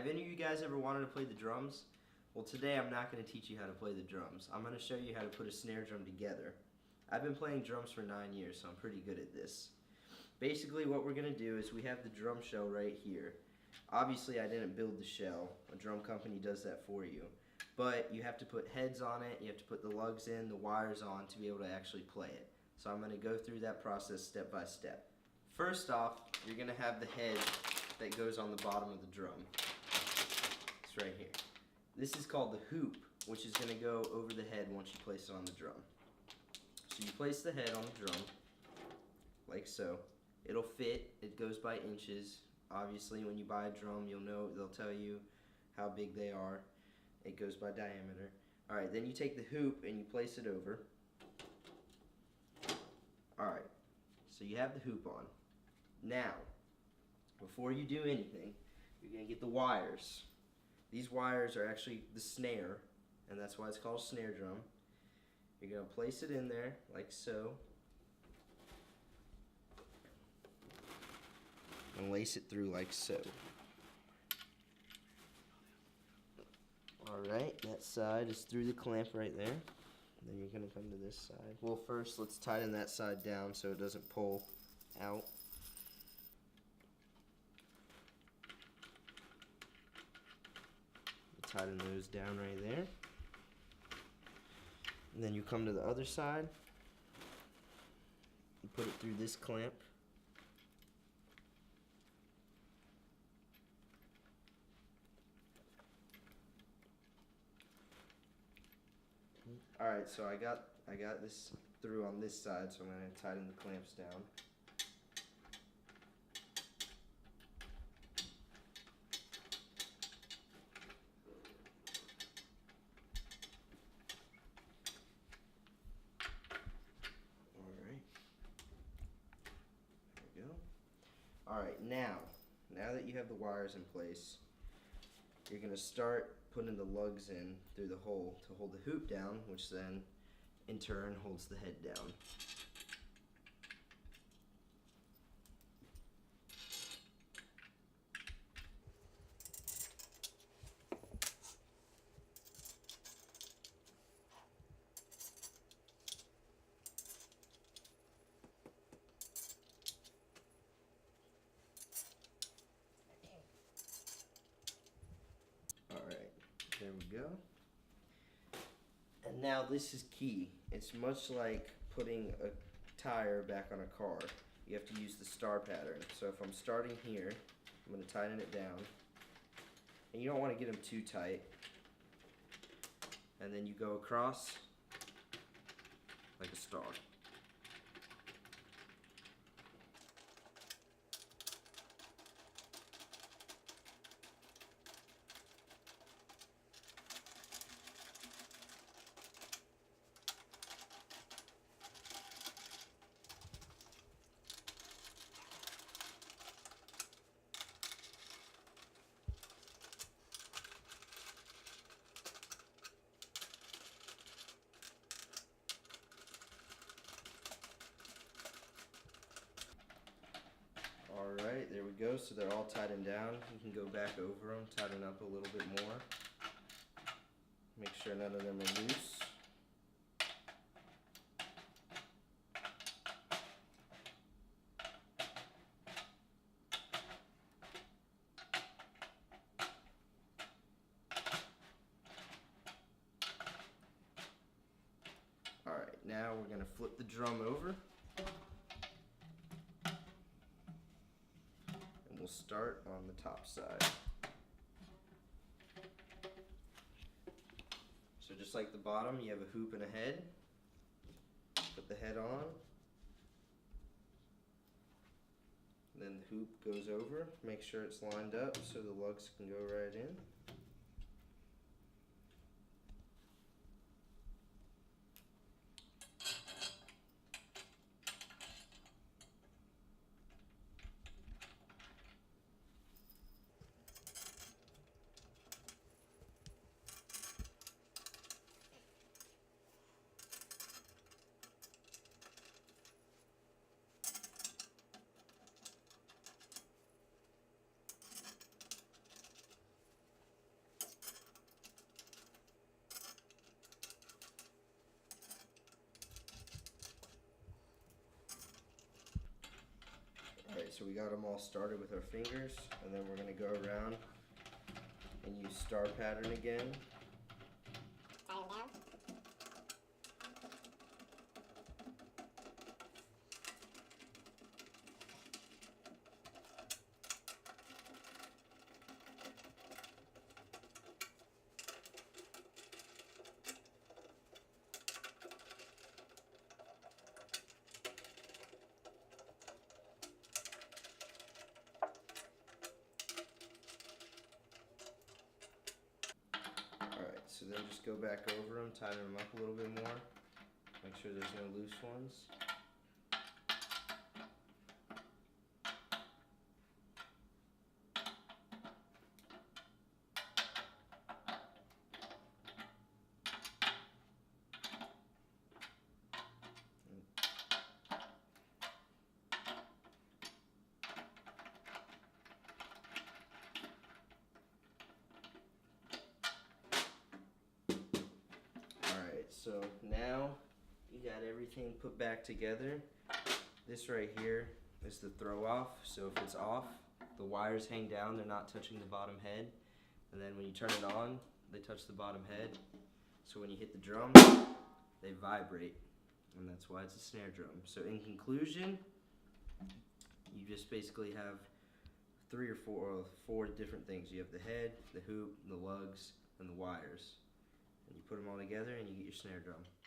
Have any of you guys ever wanted to play the drums? Well, today I'm not going to teach you how to play the drums. I'm going to show you how to put a snare drum together. I've been playing drums for 9 years, so I'm pretty good at this. Basically what we're going to do is we have the drum shell right here. Obviously I didn't build the shell. A drum company does that for you. But you have to put heads on it, you have to put the lugs in, the wires on to be able to actually play it. So I'm going to go through that process step by step. First off, you're going to have the head that goes on the bottom of the drum. It's right here. This is called the hoop, which is going to go over the head once you place it on the drum. So you place the head on the drum, like so. It'll fit, it goes by inches. Obviously when you buy a drum, you'll know, they'll tell you how big they are. It goes by diameter. Alright, then you take the hoop and you place it over. Alright, so you have the hoop on. Now, before you do anything, you're going to get the wires. These wires are actually the snare, and that's why it's called a snare drum. You're going to place it in there, like so. And lace it through like so. Alright, that side is through the clamp right there. Then you're going to come to this side. Well, first let's tighten that side down so it doesn't pull out. Tighten those down right there. And then you come to the other side. You put it through this clamp. Alright, so I got this through on this side, so I'm going to tighten the clamps down. Alright. There we go. Alright, now that you have the wires in place, you're going to start putting the lugs in through the hole to hold the hoop down, which then in turn holds the head down. Alright, there we go. And now this is key. It's much like putting a tire back on a car. You have to use the star pattern. So if I'm starting here, I'm going to tighten it down. And you don't want to get them too tight. And then you go across like a star. Alright, there we go. So they're all tightened down. You can go back over them, tighten up a little bit more. Make sure none of them are loose. Alright, now we're going to flip the drum over. We'll start on the top side. So just like the bottom, you have a hoop and a head. Put the head on. Then the hoop goes over. Make sure it's lined up so the lugs can go right in. Alright, so we got them all started with our fingers, and then we're going to go around and use star pattern again. Tie them down. So then just go back over them, tighten them up a little bit more. Make sure there's no loose ones. So now you got everything put back together. This right here is the throw off. So if it's off, the wires hang down, they're not touching the bottom head. And then when you turn it on, they touch the bottom head. So when you hit the drum, they vibrate. And that's why it's a snare drum. So in conclusion, you just basically have four different things. You have the head, the hoop, the lugs, and the wires. And you put them all together and you get your snare drum.